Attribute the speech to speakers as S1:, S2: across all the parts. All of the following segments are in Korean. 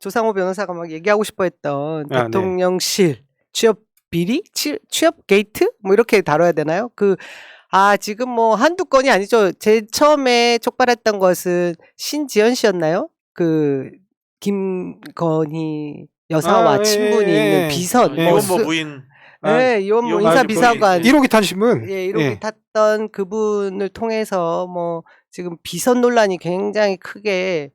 S1: 조상호 변호사가 막 얘기하고 싶어했던
S2: 아, 네.
S1: 대통령실 취업 비리, 취업 게이트 뭐 이렇게 다뤄야 되나요? 지금 뭐 한두 건이 아니죠. 제일 처음에 촉발했던 것은 신지연 씨였나요? 김건희 여사와
S2: 예,
S1: 친분이
S2: 예,
S1: 있는
S2: 예.
S1: 비선,
S3: 이원모 부인.
S1: 이원모
S3: 이원모
S1: 인사비서관,
S2: 1호기 탄 신문.
S1: 예, 1호기 탔던 그분을 통해서 뭐 지금 비선 논란이 굉장히 크게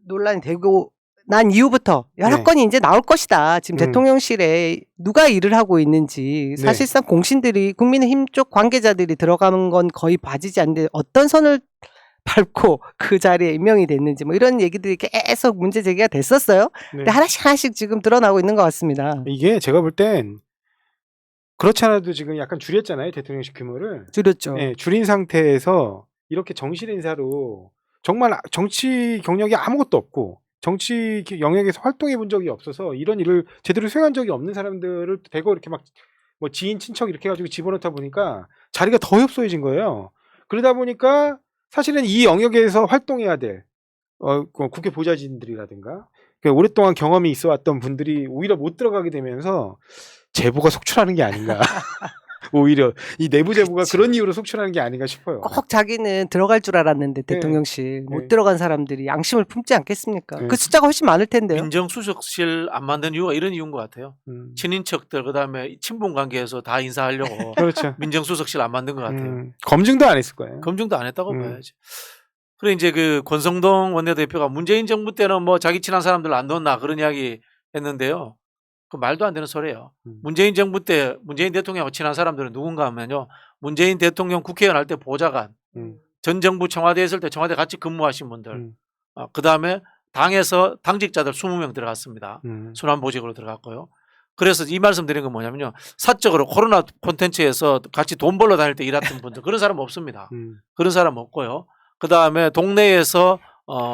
S1: 논란이 되고 난 이후부터 여러
S2: 네.
S1: 건이 이제 나올 것이다. 지금
S2: 음.
S1: 대통령실에 누가 일을 하고 있는지
S2: 네.
S1: 사실상 공신들이 국민의힘 쪽 관계자들이 들어가는 건 거의 봐지지 않는데 어떤 선을 밟고 그 자리에 임명이 됐는지 뭐 이런 얘기들이 계속 문제 제기가 됐었어요.
S2: 네.
S1: 근데 하나씩 지금 드러나고 있는 것 같습니다.
S2: 이게 제가 볼 땐 그렇지 않아도 지금 약간 줄였잖아요. 대통령실 규모를.
S1: 줄였죠.
S2: 네, 줄인 상태에서 이렇게 정실 인사로 정말 정치 경력이 아무것도 없고 정치 영역에서 활동해 본 적이 없어서 이런 일을 제대로 수행한 적이 없는 사람들을 대거 이렇게 막 뭐 지인 친척 이렇게 해가지고 집어넣다 보니까 자리가 더 협소해진 거예요. 그러다 보니까 사실은 이 영역에서 활동해야 될 국회 보좌진들이라든가 오랫동안 경험이 있어왔던 분들이 오히려 못 들어가게 되면서 제보가 속출하는 게 아닌가. 오히려 이 내부 제보가
S1: 그치.
S2: 그런 이유로 속출하는 게 아닌가 싶어요.
S1: 꼭 자기는 들어갈 줄 알았는데 대통령실 못
S2: 네.
S1: 들어간 사람들이 양심을 품지 않겠습니까?
S2: 네.
S1: 그 숫자가 훨씬 많을 텐데요.
S3: 민정수석실 안 만든 이유가 이런 이유인 것 같아요. 친인척들 그다음에 친분 관계에서 다 인사하려고
S2: 그렇죠.
S3: 민정수석실 안 만든 것 같아요.
S2: 검증도 안 했을 거예요.
S3: 검증도 안 했다고 봐야지. 그래 이제 그 권성동 원내대표가 문재인 정부 때는 뭐 자기 친한 사람들 안 넣었나 그런 이야기 했는데요. 그 말도 안 되는 소리예요. 문재인 정부 때 문재인 대통령하고 친한 사람들은 누군가 하면요. 문재인 대통령 국회의원 할 때 보좌관, 전 정부 청와대에 있을 때 청와대 같이 근무하신 분들, 그다음에 당에서 당직자들 20명 들어갔습니다. 순환보직으로 들어갔고요. 그래서 이 말씀 드린 건 뭐냐면요. 사적으로 코로나 콘텐츠에서 같이 돈 벌러 다닐 때 일했던 분들 그런 사람 없습니다. 그런 사람 없고요. 그다음에 동네에서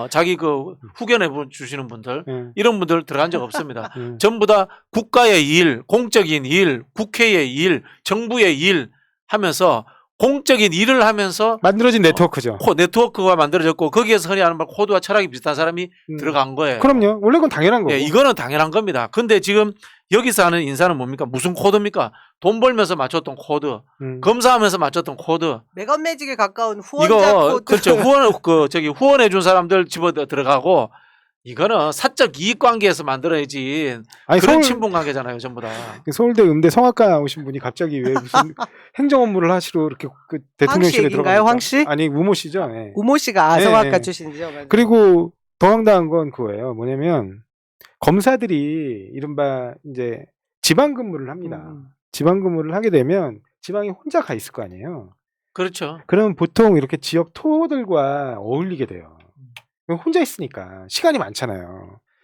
S3: 자기 그 후견해 주시는 분들 이런 분들 들어간 적 없습니다. 전부 다 국가의 일, 공적인 일, 국회의 일, 정부의 일 하면서 공적인 일을 하면서
S2: 만들어진 네트워크죠.
S3: 네트워크가 만들어졌고 거기에서 흔히 하는 말 코드와 철학이 비슷한 사람이 들어간 거예요.
S2: 그럼요. 원래 그건 당연한 거고.
S3: 예, 이거는 당연한 겁니다. 근데 지금 여기서 하는 인사는 뭡니까? 무슨 코드입니까? 돈 벌면서 맞췄던 코드, 검사하면서 맞췄던 코드.
S1: 매건매직에 가까운 후원자
S3: 이거
S1: 코드.
S3: 그렇죠. 후원해 준 사람들 집어 들어가고 이거는 사적 이익 관계에서 만들어야지.
S2: 아니,
S3: 그런 친분 관계잖아요, 전부 다.
S2: 서울대 음대 성악과 나오신 분이 갑자기 왜 무슨 행정 업무를 하시러 이렇게 그 대통령실에 들어가요?
S1: 황 씨?
S2: 아니 우모 씨죠. 네.
S1: 우모 씨가
S2: 네,
S1: 성악가
S2: 네.
S1: 출신이죠. 맞아요.
S2: 그리고 더 황당한 건 그거예요. 뭐냐면 검사들이 이른바 이제 지방 근무를 합니다. 지방 근무를 하게 되면 지방에 혼자 가 있을 거 아니에요.
S3: 그렇죠.
S2: 그러면 보통 이렇게 지역 토호들과 어울리게 돼요. 혼자 있으니까 시간이 많잖아요.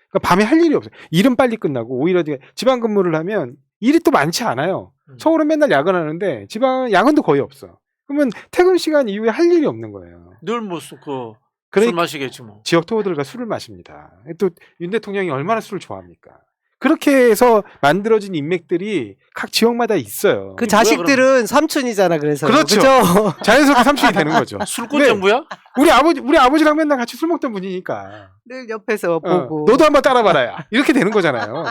S2: 그러니까 밤에 할 일이 없어요. 일은 빨리 끝나고 오히려 지방 근무를 하면 일이 또 많지 않아요. 서울은 맨날 야근하는데 지방은 야근도 거의 없어. 그러면 퇴근 시간 이후에 할 일이 없는 거예요.
S3: 늘 무슨 술
S2: 그러니까
S3: 마시겠지 뭐.
S2: 지역 토호들과 술을 마십니다. 또 윤 대통령이 얼마나 술을 좋아합니까? 그렇게 해서 만들어진 인맥들이 각 지역마다 있어요.
S1: 그 자식들은 삼촌이잖아. 그래서
S2: 그렇죠.
S1: 그죠?
S2: 자연스럽게 삼촌이 되는 거죠.
S3: 술꾼
S2: 네.
S3: 정부야?
S2: 우리 아버지랑 맨날 같이 술 먹던 분이니까.
S1: 늘 옆에서 보고.
S2: 너도 한번 따라봐라야. 이렇게 되는 거잖아요.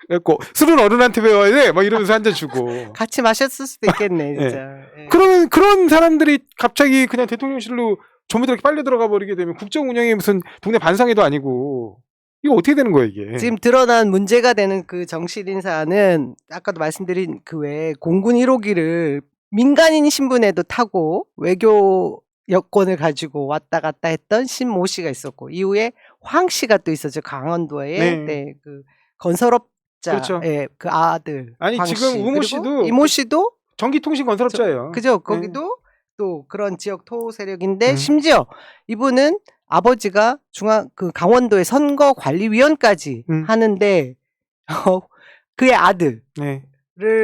S2: 그래갖고 술은 어른한테 배워야 돼. 막 이러면서 한 잔 주고.
S1: 같이 마셨을 수도 있겠네, 진짜. 네.
S2: 그러면 그런 사람들이 갑자기 그냥 대통령실로 전부 다 이렇게 빨려 들어가 버리게 되면 국정 운영이 무슨 동네 반상회도 아니고 이거 어떻게 되는 거예요, 이게?
S1: 지금 드러난 문제가 되는 그 정실 인사는 아까도 말씀드린 그 외에 공군 1호기를 민간인 신분에도 타고 외교 여권을 가지고 왔다 갔다 했던 신모 씨가 있었고 이후에 황 씨가 또 있었죠. 강원도에 그 건설업자
S2: 그렇죠.
S1: 그 아들
S2: 아니
S1: 황
S2: 지금
S1: 씨.
S2: 우모
S1: 그리고
S2: 씨도
S1: 이모 씨도
S2: 전기통신 건설업자예요.
S1: 그죠? 거기도 또 그런 지역 토 세력인데 심지어 이분은 아버지가 강원도의 선거관리위원까지 하는데 그의 아들을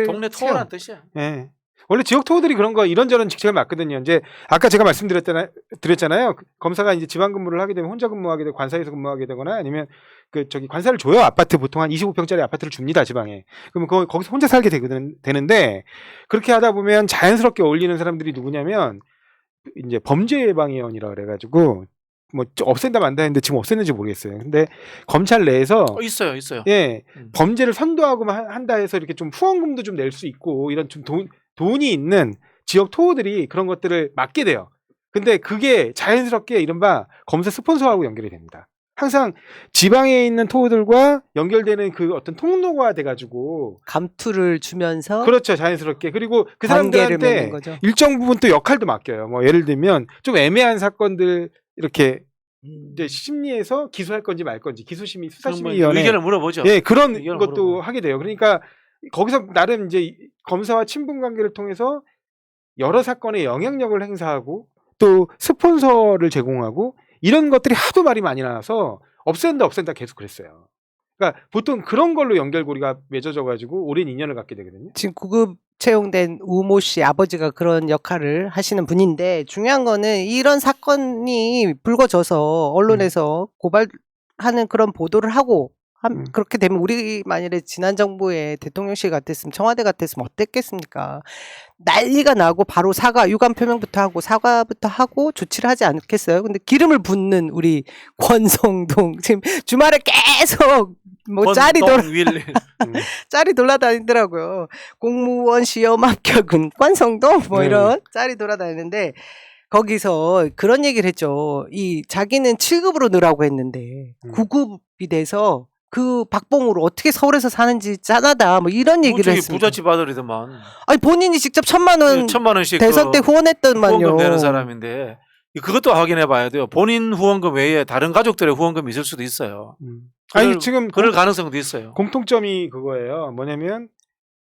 S3: 동네 토어란 뜻이야.
S2: 네. 원래 지역 토호들이 그런 거 이런저런 직책을 맡거든요. 이제 아까 제가 말씀드렸잖아요. 검사가 이제 지방 근무를 하게 되면 혼자 근무하게 되고 관사에서 근무하게 되거나 아니면 관사를 줘요. 아파트 보통 한 25평짜리 아파트를 줍니다. 지방에. 그러면 거기서 혼자 살게 되는데 그렇게 하다 보면 자연스럽게 어울리는 사람들이 누구냐면 이제 범죄예방위원이라 그래가지고 뭐 없앤다 만다 했는데 지금 없앴는지 모르겠어요. 근데 검찰 내에서
S3: 있어요, 있어요.
S2: 예,
S3: 음.
S2: 범죄를 선도하고 한다 해서 이렇게 좀 후원금도 좀 낼 수 있고 이런 좀 돈이 있는 지역 토호들이 그런 것들을 맡게 돼요. 근데 그게 자연스럽게 이른바 검사 스폰서하고 연결이 됩니다. 항상 지방에 있는 토호들과 연결되는 그 어떤 통로가 돼가지고
S1: 감투를 주면서
S2: 그렇죠, 자연스럽게. 그리고 그
S1: 관계를 맺는
S2: 사람들한테
S1: 거죠.
S2: 일정 부분 또 역할도 맡겨요. 뭐 예를 들면 좀 애매한 사건들 이렇게 이제 심리에서 기소할 건지 말 건지 기소심의 수사심의위원회
S3: 의견을 물어보죠.
S2: 예, 그런
S3: 의견을
S2: 것도
S3: 물어보고.
S2: 하게 돼요. 그러니까 거기서 나름 이제 검사와 친분 관계를 통해서 여러 사건에 영향력을 행사하고 또 스폰서를 제공하고 이런 것들이 하도 말이 많이 나와서 없앤다 계속 그랬어요. 그러니까 보통 그런 걸로 연결고리가 맺어져 가지고 오랜 인연을 갖게 되거든요.
S1: 지금 구급 채용된 우모 씨 아버지가 그런 역할을 하시는 분인데 중요한 거는 이런 사건이 불거져서 언론에서 고발하는 그런 보도를 하고 그렇게 되면 우리 만일에 지난 정부의 대통령실 같았으면 청와대 같았으면 어땠겠습니까? 난리가 나고 바로 사과 유감 표명부터 하고 사과부터 하고 조치를 하지 않겠어요? 근데 기름을 붓는 우리 권성동 지금 주말에 계속 뭐 짤이 돌아다니더라고요. 공무원 시험 합격은 권성동 뭐 이런 짤이 돌아다니는데 거기서 그런 얘기를 했죠. 이 자기는 7급으로 넣으라고 했는데 9급이 돼서 그 박봉으로 어떻게 서울에서 사는지 짠하다 뭐 이런 얘기를 했습니다.
S3: 부잣집 아들이더만.
S1: 아니 본인이 직접 1,000만 원 대선 때 후원했더만요.
S3: 후원금 내는 사람인데 그것도 확인해 봐야 돼요. 본인 후원금 외에 다른 가족들의 후원금이 있을 수도 있어요.
S2: 아니 지금
S3: 그럴 가능성도 있어요.
S2: 공통점이 그거예요. 뭐냐면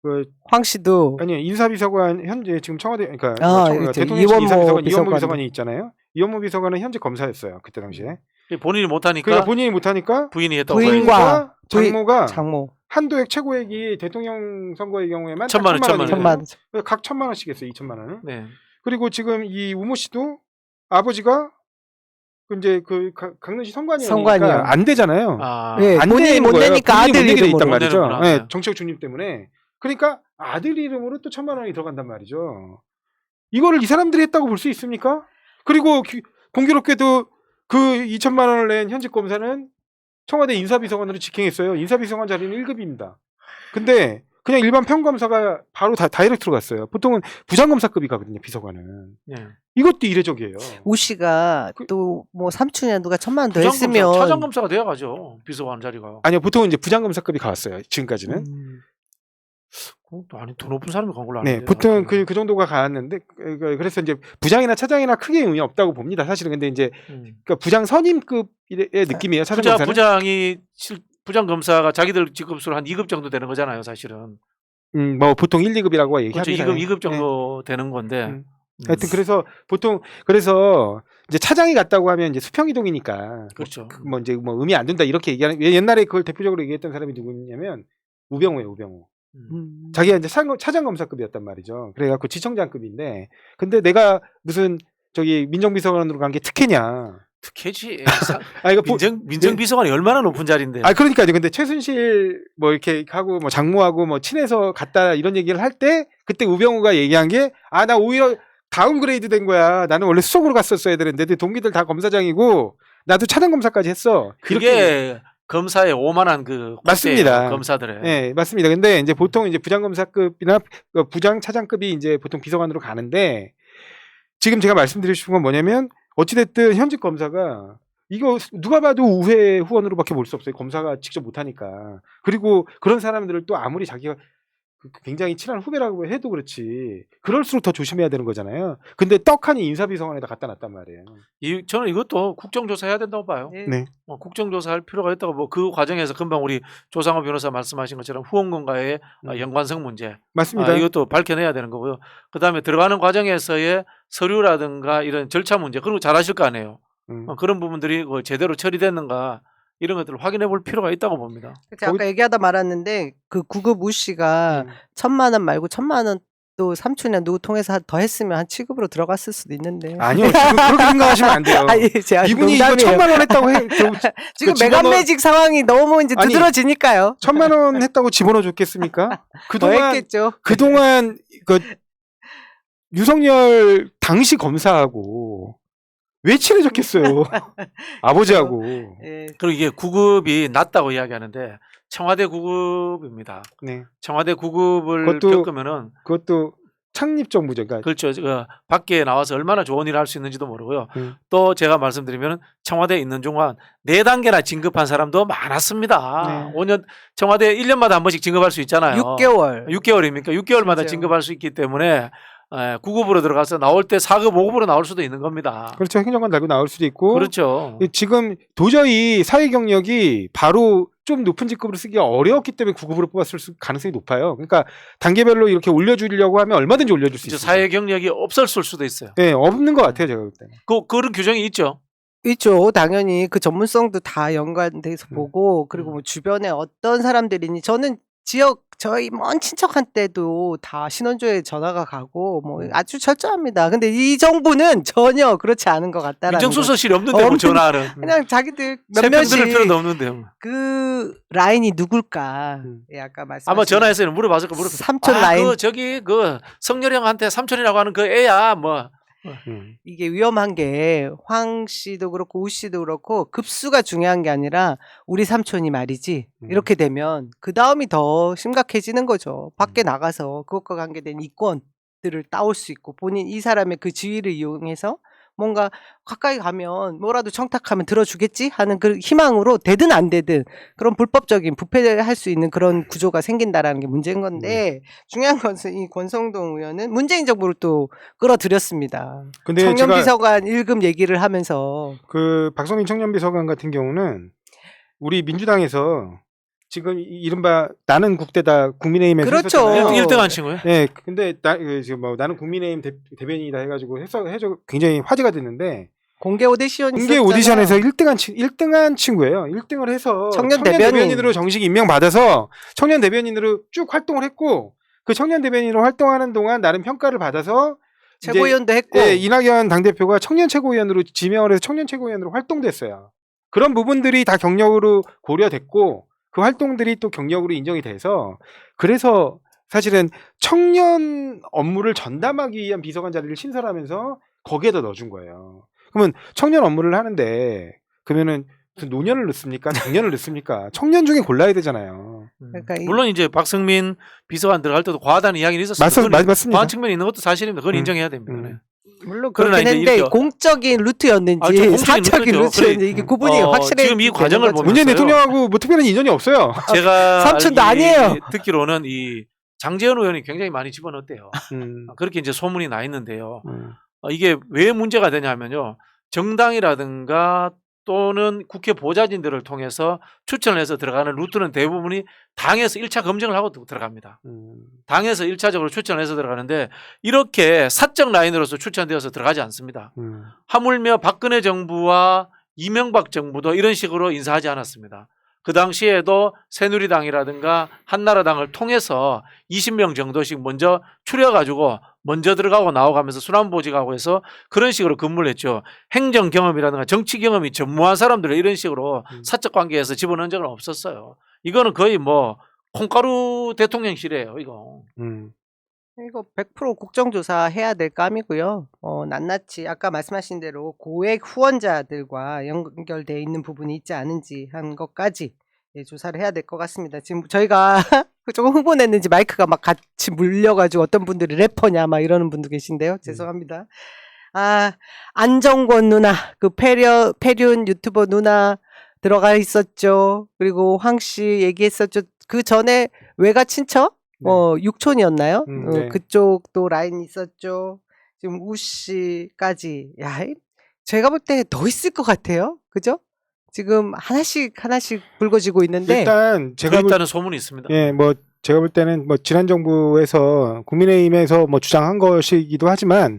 S2: 그
S1: 황 씨도
S2: 아니요 인사비서관 현재 지금 청와대 그러니까 대통령실
S1: 이원모
S2: 인사비서관
S1: 비서관.
S2: 이원모 비서관이 있잖아요. 이원모 비서관은 현재 검사였어요. 그때 당시에.
S3: 본인이 못하니까
S2: 그러니까 본인이 못하니까
S3: 부인이 했다고.
S1: 부인과
S2: 장모가
S1: 장모
S2: 한도액 최고액이 대통령 선거의 경우에만
S3: 1,000만 원.
S1: 1,000만 원.
S2: 각 1,000만 원씩 했어요. 2,000만 원을.
S3: 네.
S2: 그리고 지금 이 우모 씨도 아버지가 이제 그 강릉시
S1: 성관이요.
S2: 선관위니까 안 되잖아요.
S3: 아,
S1: 예,
S2: 안
S1: 본인이
S2: 되는
S1: 못
S2: 거예요.
S1: 내니까
S2: 본인이 못
S1: 아들
S2: 내게 돼
S1: 이름으로
S2: 있단 말이죠.
S3: 내는구나.
S2: 네, 정책 중립 때문에. 그러니까 아들 이름으로 또 1,000만 원이 들어간단 말이죠. 이거를 이 사람들이 했다고 볼 수 있습니까? 그리고 공교롭게도 그 2,000만 원을 낸 현직 검사는 청와대 인사비서관으로 직행했어요. 인사비서관 자리는 1급입니다. 근데 그냥 일반 평검사가 바로 다이렉트로 갔어요. 보통은 부장검사급이거든요, 비서관은.
S3: 네.
S2: 이것도 이례적이에요.
S1: 우 씨가 또 뭐 삼촌이나 누가 1,000만 원 더 했으면
S3: 차장검사가 돼야가죠. 비서관 자리가.
S2: 아니요, 보통은 이제 부장검사급이 가왔어요. 지금까지는.
S3: 아니 더 높은 사람이 간 걸로
S2: 네,
S3: 아는데.
S2: 보통 그 정도가 가왔는데 그래서 이제 부장이나 차장이나 크게 의미 없다고 봅니다. 사실은 근데 이제 그러니까 부장 선임급의 느낌이에요. 차장검사는.
S3: 부장 검사가 자기들 직급수로 한 2급 정도 되는 거잖아요, 사실은.
S2: 뭐 보통 1, 2급이라고
S3: 그렇죠.
S2: 얘기합니다.
S3: 2급 정도 되는 건데.
S2: 하여튼 그래서 보통 이제 차장이 갔다고 하면 이제 수평이동이니까
S3: 그렇죠.
S2: 뭐 이제 뭐 의미 안 둔다 이렇게 얘기하는 옛날에 그걸 대표적으로 얘기했던 사람이 누구냐면 우병우예요, 우병우. 자기가 이제 차장 검사급이었단 말이죠. 그래갖고 지청장급인데 근데 내가 무슨 저기 민정비서관으로 간 게 특혜냐?
S3: 특혜지. 민정비서관이 얼마나 높은 자리인데.
S2: 아 그러니까요. 근데 최순실 뭐 이렇게 하고 뭐 장모하고 뭐 친해서 갔다 이런 얘기를 할 때 그때 우병우가 얘기한 게 나 오히려 다운그레이드 된 거야. 나는 원래 수석으로 갔었어야 되는데 내 동기들 다 검사장이고 나도 차장 검사까지 했어.
S3: 그게 검사의 오만한 그
S2: 맞습니다.
S3: 검사들의.
S2: 네, 맞습니다. 근데 이제 보통 이제 부장검사급이나 부장 차장급이 이제 보통 비서관으로 가는데 지금 제가 말씀드리고 싶은 건 뭐냐면 어찌됐든 현직 검사가 이거 누가 봐도 우회 후원으로밖에 볼 수 없어요. 검사가 직접 못하니까. 그리고 그런 사람들을 또 아무리 자기가 굉장히 친한 후배라고 해도 그렇지 그럴수록 더 조심해야 되는 거잖아요. 근데 떡하니 인사비서관에다 갖다 놨단 말이에요.
S3: 저는 이것도 국정조사해야 된다고 봐요.
S2: 네.
S3: 국정조사할 필요가 있다고 뭐 그 과정에서 금방 우리 조상호 변호사 말씀하신 것처럼 후원금과의 연관성 문제
S2: 맞습니다.
S3: 이것도 밝혀내야 되는 거고요. 그다음에 들어가는 과정에서의 서류라든가 이런 절차 문제 그런 거 잘 아실 거 아니에요. 그런 부분들이 제대로 처리됐는가 이런 것들을 확인해 볼 필요가 있다고 봅니다.
S1: 아까 얘기하다 말았는데 그 9급 우 씨가 1,000만 원 말고 1,000만 원 또 삼촌이나 누구 통해서 더 했으면 한 7급으로 들어갔을 수도 있는데.
S2: 아니요. 지금 그렇게 생각하시면 안 돼요. 이분이 이거 1,000만 원 했다고 해.
S1: 지금 메간매직 상황이 너무 이제 두드러지니까요.
S2: 1,000만 원 했다고 집어넣어 줬겠습니까?
S1: 그동안 했겠죠.
S2: 그동안 그 윤석열 당시 검사하고 왜 친해졌겠어요. 아버지하고.
S1: 예.
S3: 그리고 이게 구급이 낮다고 이야기하는데 청와대 구급입니다.
S2: 네.
S3: 청와대 구급을
S2: 그것도-
S3: 겪으면은
S2: 그것도 창립 정부죠. 그러니까
S3: 그렇죠. 밖에 나와서 얼마나 좋은 일을 할 수 있는지도 모르고요.
S2: 음.
S3: 또 제가 말씀드리면 청와대에 있는 동안 4단계나 진급한 사람도 많았습니다.
S2: 네.
S3: 5년 청와대 1년마다 한 번씩 진급할 수 있잖아요.
S1: 6개월.
S3: 6개월입니까? 6개월마다
S1: 진짜요.
S3: 진급할 수 있기 때문에 9급으로 들어가서 나올 때 4급, 5급으로 나올 수도 있는 겁니다.
S2: 그렇죠. 행정관 달고 나올 수도 있고.
S3: 그렇죠.
S2: 지금 도저히 사회 경력이 바로 좀 높은 직급으로 쓰기가 어려웠기 때문에 9급으로 뽑았을 가능성이 높아요. 그러니까 단계별로 이렇게 올려주려고 하면 얼마든지 올려줄 수
S3: 이제
S2: 있어요.
S3: 사회 경력이 없었을 수도 있어요.
S2: 네, 없는 것 같아요. 제가 볼 때는.
S3: 그런 규정이 있죠.
S1: 있죠. 당연히 그 전문성도 다 연관돼서 보고 그리고 뭐 주변에 어떤 사람들이니 저는 지역 저희 먼 친척한테도 다 신원조회 전화가 가고 뭐 아주 철저합니다. 근데 이 정부는 전혀 그렇지 않은 것 같다라는 거죠.
S3: 민정수석실이 없는데 뭐
S1: 없는-
S3: 전화하는.
S1: 그냥 자기들 몇
S3: 세편
S1: 명씩
S3: 들을 필요도 없는데요.
S1: 그 라인이 누굴까? 예, 아까 말씀
S3: 아마 전화해서 물어봤을 거
S1: 삼촌 라인.
S3: 그 성렬이 형한테 삼촌이라고 하는 그 애야 뭐.
S1: 이게 위험한 게 황 씨도 그렇고 우 씨도 그렇고 급수가 중요한 게 아니라 우리 삼촌이 말이지 이렇게 되면 그 다음이 더 심각해지는 거죠. 밖에 나가서 그것과 관계된 이권들을 따올 수 있고 본인 이 사람의 그 지위를 이용해서 뭔가 가까이 가면 뭐라도 청탁하면 들어주겠지 하는 그 희망으로 되든 안 되든 그런 불법적인 부패할 수 있는 그런 구조가 생긴다라는 게 문제인 건데 중요한 것은 이 권성동 의원은 문재인 정부를 또 끌어들였습니다.
S2: 근데
S1: 청년
S2: 제가
S1: 비서관 1급 얘기를 하면서
S2: 그 박성민 청년비서관 같은 경우는 우리 민주당에서 지금 이른바 나는 국대다 국민의힘에서
S1: 그렇죠.
S2: 했었잖아요.
S3: 1등 한 친구예요?
S2: 네, 근데 지금 뭐 나는 국민의힘 대변인이다 해가지고 해서 굉장히 화제가 됐는데
S1: 공개 오디션
S2: 공개
S1: 있었잖아요.
S2: 오디션에서 1등한 친구예요. 1등을 해서
S1: 청년
S2: 대변인으로 정식 임명받아서 청년 대변인으로 쭉 활동을 했고 그 청년 대변인으로 활동하는 동안 나름 평가를 받아서 이제
S1: 최고위원도 했고
S2: 예, 이낙연 당대표가 청년 최고위원으로 지명을 해서 청년 최고위원으로 활동됐어요. 그런 부분들이 다 경력으로 고려됐고 그 활동들이 또 경력으로 인정이 돼서 그래서 사실은 청년 업무를 전담하기 위한 비서관 자리를 신설하면서 거기에다 넣어준 거예요. 그러면 청년 업무를 하는데 그러면은 무슨 노년을 넣습니까? 장년을 넣습니까? 청년 중에 골라야 되잖아요.
S1: 그러니까
S3: 물론 이제 박성민 비서관 들어갈 때도 과하다는 이야기는 있었어요.
S2: 맞습니다.
S3: 과한 측면이 있는 것도 사실입니다. 그건 인정해야 됩니다. 네.
S1: 물론
S3: 그러나
S1: 그렇긴
S3: 이제
S1: 했는데
S3: 이렇게-
S1: 공적인 루트였는지
S3: 아, 저 공적인
S1: 사적인
S3: 루트죠.
S1: 루트였는지 이게 구분이 확실해.
S3: 지금 이 과정을 보면
S2: 문재인
S3: 보면서요.
S2: 대통령하고 뭐 특별한 인연이 없어요.
S3: 제가
S1: 삼촌도 아니에요.
S3: 듣기로는 이 장재현 의원이 굉장히 많이 집어넣었대요.
S2: 음,
S3: 그렇게 이제 소문이 나 있는데요.
S2: 음,
S3: 이게 왜 문제가 되냐면요. 정당이라든가 또는 국회 보좌진들을 통해서 추천을 해서 들어가는 루트는 대부분이 당에서 1차 검증을 하고 들어갑니다. 당에서 1차적으로 추천을 해서 들어가는데 이렇게 사적 라인으로서 추천되어서 들어가지 않습니다. 하물며 박근혜 정부와 이명박 정부도 이런 식으로 인사하지 않았습니다. 그 당시에도 새누리당이라든가 한나라당을 통해서 20명 정도씩 먼저 추려가지고 먼저 들어가고 나오가면서 순환보직하고 해서 그런 식으로 근무를 했죠. 행정 경험이라든가 정치 경험이 전무한 사람들을 이런 식으로 사적 관계에서 집어넣은 적은 없었어요. 이거는 거의 뭐 콩가루 대통령실이에요, 이거.
S1: 이거 100% 국정조사 해야 될 감이고요. 낱낱이 아까 말씀하신 대로 고액 후원자들과 연결돼 있는 부분이 있지 않은지 한 것까지 조사를 해야 될 것 같습니다. 지금 저희가 조금 흥분했는지 마이크가 막 같이 물려가지고 어떤 분들이 래퍼냐 막 이러는 분도 계신데요. 죄송합니다. 아, 안정권 누나, 그 패륜 유튜버 누나 들어가 있었죠. 그리고 황 씨 얘기했었죠. 그 전에 외가 친척? 육촌이었나요?
S2: 네.
S1: 그쪽도 라인 있었죠. 지금 우 씨까지. 야, 제가 볼 때 더 있을 것 같아요. 그죠? 지금 하나씩 불거지고 있는데.
S2: 일단 제가
S3: 있다는 소문이 있습니다.
S2: 제가 볼 때는 뭐 지난 정부에서 국민의힘에서 뭐 주장한 것이기도 하지만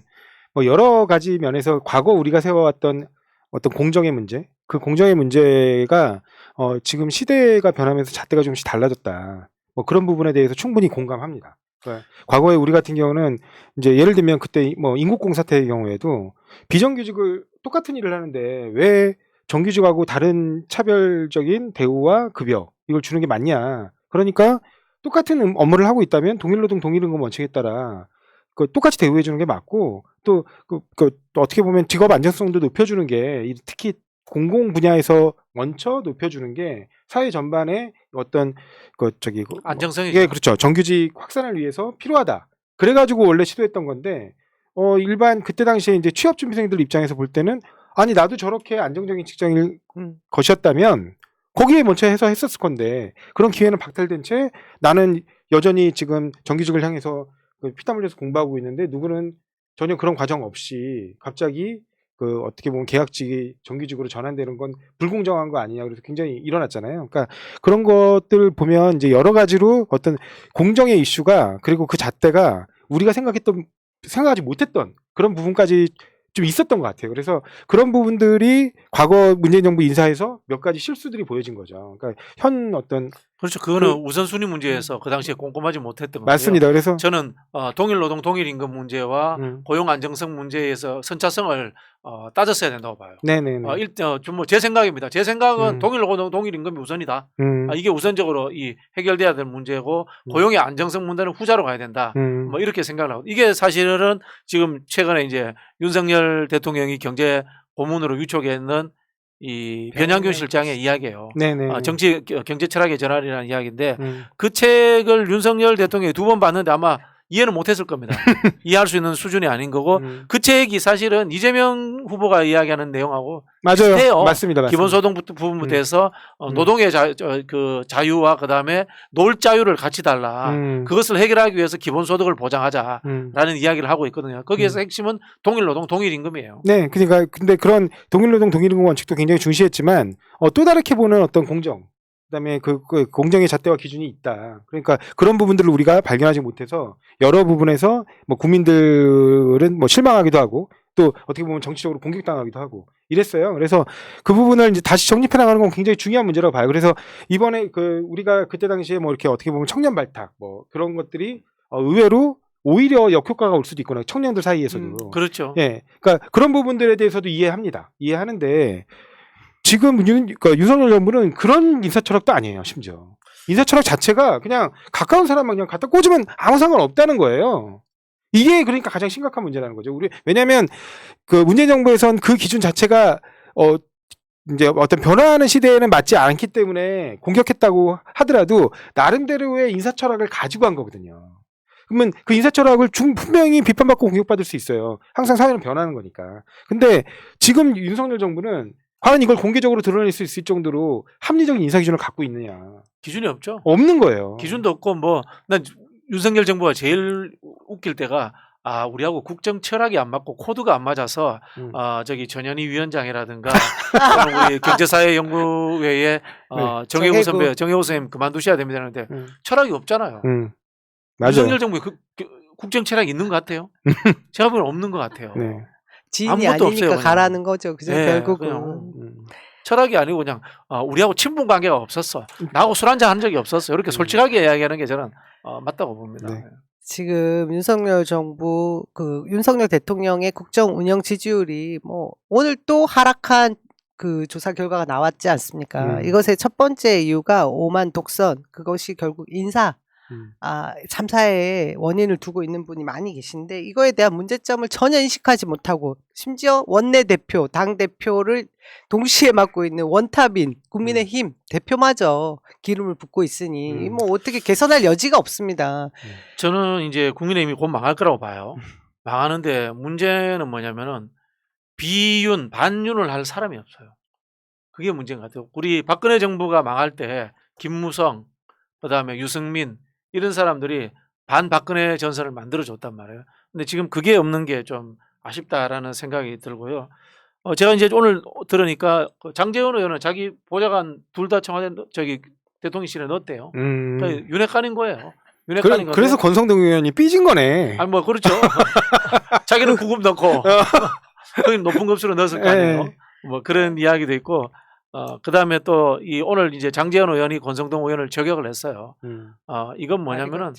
S2: 뭐 여러 가지 면에서 과거 우리가 세워왔던 어떤 공정의 문제, 그 공정의 문제가 지금 시대가 변하면서 잣대가 조금씩 달라졌다. 뭐 그런 부분에 대해서 충분히 공감합니다. 그러니까 과거에 우리 같은 경우는 이제 예를 들면 그때 뭐 인국공 사태의 경우에도 비정규직을 똑같은 일을 하는데 왜 정규직하고 다른 차별적인 대우와 급여 이걸 주는 게 맞냐? 그러니까 똑같은 업무를 하고 있다면 동일노동 동일임금 원칙에 따라 똑같이 대우해 주는 게 맞고 또 또 어떻게 보면 직업 안정성도 높여주는 게 특히 공공 분야에서 먼저 높여주는 게 사회 전반에 어떤
S3: 안정성이죠.
S2: 예, 그렇죠. 정규직 확산을 위해서 필요하다. 그래가지고 원래 시도했던 건데 일반 그때 당시에 이제 취업 준비생들 입장에서 볼 때는 아니 나도 저렇게 안정적인 직장일 것이었다면 거기에 먼저 해서 했었을 건데 그런 기회는 박탈된 채 나는 여전히 지금 정규직을 향해서 피땀 흘려서 공부하고 있는데 누구는 전혀 그런 과정 없이 갑자기 어떻게 보면 계약직이 정규직으로 전환되는 건 불공정한 거 아니냐 그래서 굉장히 일어났잖아요. 그러니까 그런 것들 보면 이제 여러 가지로 어떤 공정의 이슈가 그리고 그 잣대가 우리가 생각하지 못했던 그런 부분까지 좀 있었던 것 같아요. 그래서 그런 부분들이 과거 문재인 정부 인사에서 몇 가지 실수들이 보여진 거죠. 그러니까 현 어떤
S3: 그렇죠. 그거는 우선순위 문제에서 그 당시에 꼼꼼하지 못했던 거고요.
S2: 맞습니다. 그래서
S3: 저는 동일 노동 동일 임금 문제와 고용 안정성 문제에서 선차성을 따졌어야 된다고 봐요.
S2: 네네네.
S3: 뭐 제 생각입니다. 제 생각은 동일 노동 동일 임금이 우선이다. 이게 우선적으로 이 해결돼야 될 문제고 고용의 안정성 문제는 후자로 가야 된다. 뭐 이렇게 생각을 하고 이게 사실은 지금 최근에 이제 윤석열 대통령이 경제 고문으로 위촉했는 이 변양균 실장의 이야기예요.
S2: 네네.
S3: 경제 철학의 전환이라는 이야기인데 그 책을 윤석열 대통령이 2번 봤는데 아마 이해는 못했을 겁니다. 이해할 수 있는 수준이 아닌 거고 그 책이 사실은 이재명 후보가 이야기하는 내용하고
S2: 맞아요.
S3: 비슷해요.
S2: 맞습니다.
S3: 기본소득 부분부터 해서 노동의 자유와 그다음에 놀 자유를 같이 달라. 그것을 해결하기 위해서 기본소득을 보장하자라는 이야기를 하고 있거든요. 거기에서 핵심은 동일노동 동일임금이에요.
S2: 네, 그러니까 근데 그런 동일노동 동일임금 원칙도 굉장히 중시했지만 또 다르게 보는 어떤 공정, 그다음에 그 공정의 잣대와 기준이 있다. 그러니까 그런 부분들을 우리가 발견하지 못해서 여러 부분에서 뭐 국민들은 뭐 실망하기도 하고 또 어떻게 보면 정치적으로 공격당하기도 하고 이랬어요. 그래서 그 부분을 이제 다시 정립해 나가는 건 굉장히 중요한 문제라고 봐요. 그래서 이번에 우리가 그때 당시에 뭐 이렇게 어떻게 보면 청년 발탁 뭐 그런 것들이 의외로 오히려 역효과가 올 수도 있구나. 청년들 사이에서도.
S3: 그렇죠.
S2: 예. 그러니까 그런 부분들에 대해서도 이해합니다. 이해하는데 지금 윤석열 정부는 그런 인사 철학도 아니에요. 심지어 인사 철학 자체가 그냥 가까운 사람만 그냥 갖다 꽂으면 아무 상관없다는 거예요. 이게 그러니까 가장 심각한 문제라는 거죠. 왜냐하면 문재인 정부에선 그 기준 자체가 이제 어떤 변화하는 시대에는 맞지 않기 때문에 공격했다고 하더라도 나름대로의 인사 철학을 가지고 한 거거든요. 그러면 그 인사 철학을 분명히 비판받고 공격받을 수 있어요. 항상 사회는 변하는 거니까. 근데 지금 윤석열 정부는 과연 이걸 공개적으로 드러낼 수 있을 정도로 합리적인 인사 기준을 갖고 있느냐.
S3: 기준이 없죠.
S2: 없는 거예요.
S3: 기준도 없고 난 윤석열 정부가 제일 웃길 때가 우리하고 국정 철학이 안 맞고 코드가 안 맞아서 전현희 위원장이라든가 우리 경제사회연구회의 정혜우 선생님 그만두셔야 됩니다 하는데 철학이 없잖아요.
S2: 맞아요.
S3: 윤석열 정부에 국정 철학이 있는 것 같아요. 제가 보기엔 없는 것 같아요.
S2: 네.
S1: 지인이
S3: 아무것도
S1: 아니니까
S3: 없어요,
S1: 가라는 거죠. 그죠?
S3: 네,
S1: 결국은.
S3: 철학이 아니고 그냥 우리하고 친분 관계가 없었어. 나하고 술 한잔 한 적이 없었어. 이렇게 솔직하게 이야기하는 게 저는 맞다고 봅니다.
S2: 네.
S1: 지금 윤석열 정부 윤석열 대통령의 국정 운영 지지율이 뭐 오늘 또 하락한 그 조사 결과가 나왔지 않습니까? 이것의 첫 번째 이유가 오만 독선, 그것이 결국 인사 참사의 원인을 두고 있는 분이 많이 계신데 이거에 대한 문제점을 전혀 인식하지 못하고 심지어 원내대표, 당대표를 동시에 맡고 있는 원탑인 국민의힘 대표마저 기름을 붓고 있으니 뭐 어떻게 개선할 여지가 없습니다.
S3: 저는 이제 국민의힘이 곧 망할 거라고 봐요. 망하는데 문제는 뭐냐면은 반윤을 할 사람이 없어요. 그게 문제인 것 같아요. 우리 박근혜 정부가 망할 때 김무성, 그다음에 유승민 이런 사람들이 반박근혜 전선을 만들어줬단 말이에요. 근데 지금 그게 없는 게 좀 아쉽다라는 생각이 들고요. 제가 이제 오늘 들으니까 장제원 의원은 자기 보좌관 둘 다 청와대 대통령실에 넣었대요. 그러니까 윤핵관인 거예요.
S2: 그래서 권성동 의원이 삐진 거네.
S3: 아니 뭐 그렇죠. 자기는 구급 넣고 거기 높은 급수로 넣었을 거 아니에요. 뭐 그런 이야기도 있고. 그다음에 또 오늘 이제 장제원 의원이 권성동 의원을 저격을 했어요. 이건 뭐냐면은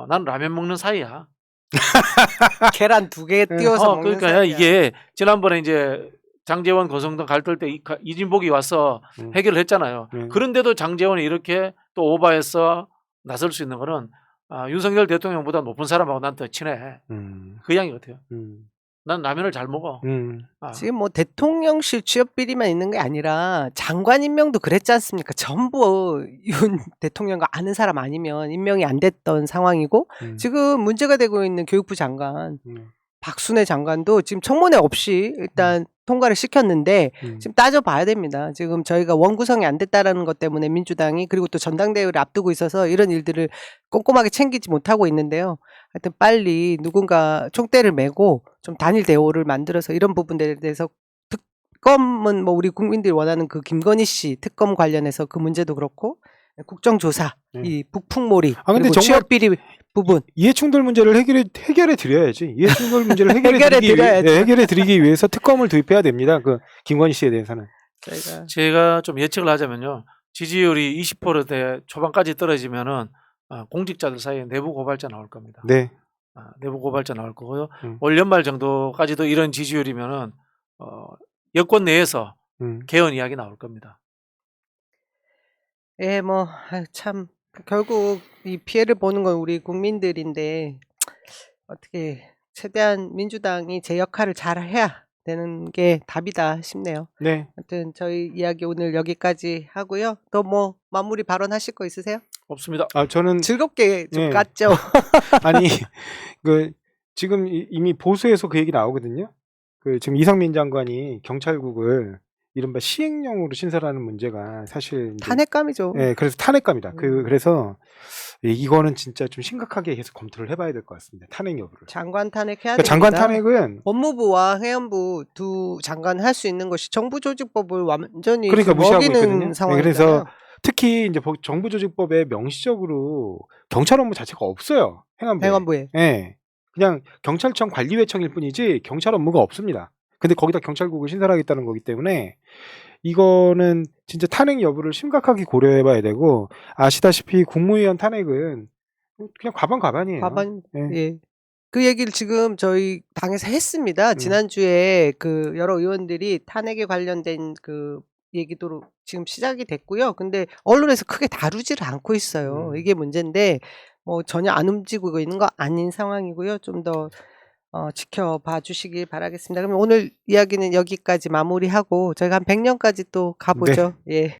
S3: 난 라면 먹는 사이야.
S1: 계란 2개 띄워서 먹는
S3: 그러니까
S1: 사이야.
S3: 이게 지난번에 이제 장제원 권성동 갈등 때 이진복이 와서 해결을 했잖아요. 그런데도 장제원이 이렇게 또 오바해서 나설 수 있는 거는 윤석열 대통령보다 높은 사람하고 난 더 친해. 그 이야기 같아요. 난 라면을 잘 먹어.
S1: 지금 뭐 대통령실 취업 비리만 있는 게 아니라 장관 임명도 그랬지 않습니까? 전부 윤 대통령과 아는 사람 아니면 임명이 안 됐던 상황이고 지금 문제가 되고 있는 교육부 장관 박순애 장관도 지금 청문회 없이 일단 통과를 시켰는데 지금 따져봐야 됩니다. 지금 저희가 원구성이 안 됐다라는 것 때문에 민주당이 그리고 또 전당대회를 앞두고 있어서 이런 일들을 꼼꼼하게 챙기지 못하고 있는데요. 하여튼 빨리 누군가 총대를 메고 좀 단일 대오를 만들어서 이런 부분들에 대해서 특검은 뭐 우리 국민들이 원하는 그 김건희 씨 특검 관련해서 그 문제도 그렇고 국정조사 이 북풍몰이
S2: 근데
S1: 그리고
S2: 정말
S1: 취업 비리 부분
S2: 이해충돌 문제를 해결해 드려야지. 이해충돌 문제를
S1: 해결해
S2: 해결해 드리기 위해서 특검을 도입해야 됩니다. 그 김건희 씨에 대해서는.
S3: 제가 좀 예측을 하자면요. 지지율이 20%대 초반까지 떨어지면은 공직자들 사이에 내부 고발자 나올 겁니다.
S2: 네.
S3: 내부 고발자 나올 거고요. 올 연말 정도까지도 이런 지지율이면은 여권 내에서 개헌 이야기 나올 겁니다.
S1: 예, 뭐 참 결국 이 피해를 보는 건 우리 국민들인데 어떻게 최대한 민주당이 제 역할을 잘 해야 되는 게 답이다 싶네요.
S2: 네.
S1: 하여튼 저희 이야기 오늘 여기까지 하고요. 또 뭐 마무리 발언하실 거 있으세요?
S3: 없습니다.
S2: 저는
S1: 즐겁게 좀
S2: 예.
S1: 깠죠.
S2: 아니 그 지금 이미 보수에서 그 얘기 나오거든요. 그 지금 이상민 장관이 경찰국을 이른바 시행령으로 신설하는 문제가 사실 이제
S1: 탄핵감이죠.
S2: 예, 그래서 탄핵감이다. 그래서 이거는 진짜 좀 심각하게 계속 검토를 해봐야 될 것 같습니다. 탄핵 여부를.
S1: 장관 탄핵해야
S2: 그러니까 장관
S1: 됩니다.
S2: 탄핵은
S1: 법무부와 해양부 두 장관 할 수 있는 것이 정부조직법을 완전히
S2: 그러니까 무시하고
S1: 먹이는
S2: 있거든요.
S1: 상황이잖아요.
S2: 그래서 특히 이제 정부조직법에 명시적으로 경찰 업무 자체가 없어요.
S1: 행안부에.
S2: 예. 그냥 경찰청 관리회청일 뿐이지 경찰 업무가 없습니다. 근데 거기다 경찰국을 신설하겠다는 거기 때문에 이거는 진짜 탄핵 여부를 심각하게 고려해봐야 되고 아시다시피 국무위원 탄핵은 그냥 과반이에요.
S1: 과반.
S2: 예.
S1: 예. 그 얘기를 지금 저희 당에서 했습니다. 지난주에 그 여러 의원들이 탄핵에 관련된 그 얘기도 지금 시작이 됐고요. 근데 언론에서 크게 다루지를 않고 있어요. 이게 문제인데 뭐 전혀 안 움직이고 있는 거 아닌 상황이고요. 좀 더 지켜봐 주시길 바라겠습니다. 그럼 오늘 이야기는 여기까지 마무리하고 저희가 한 100년까지 또 가보죠. 예.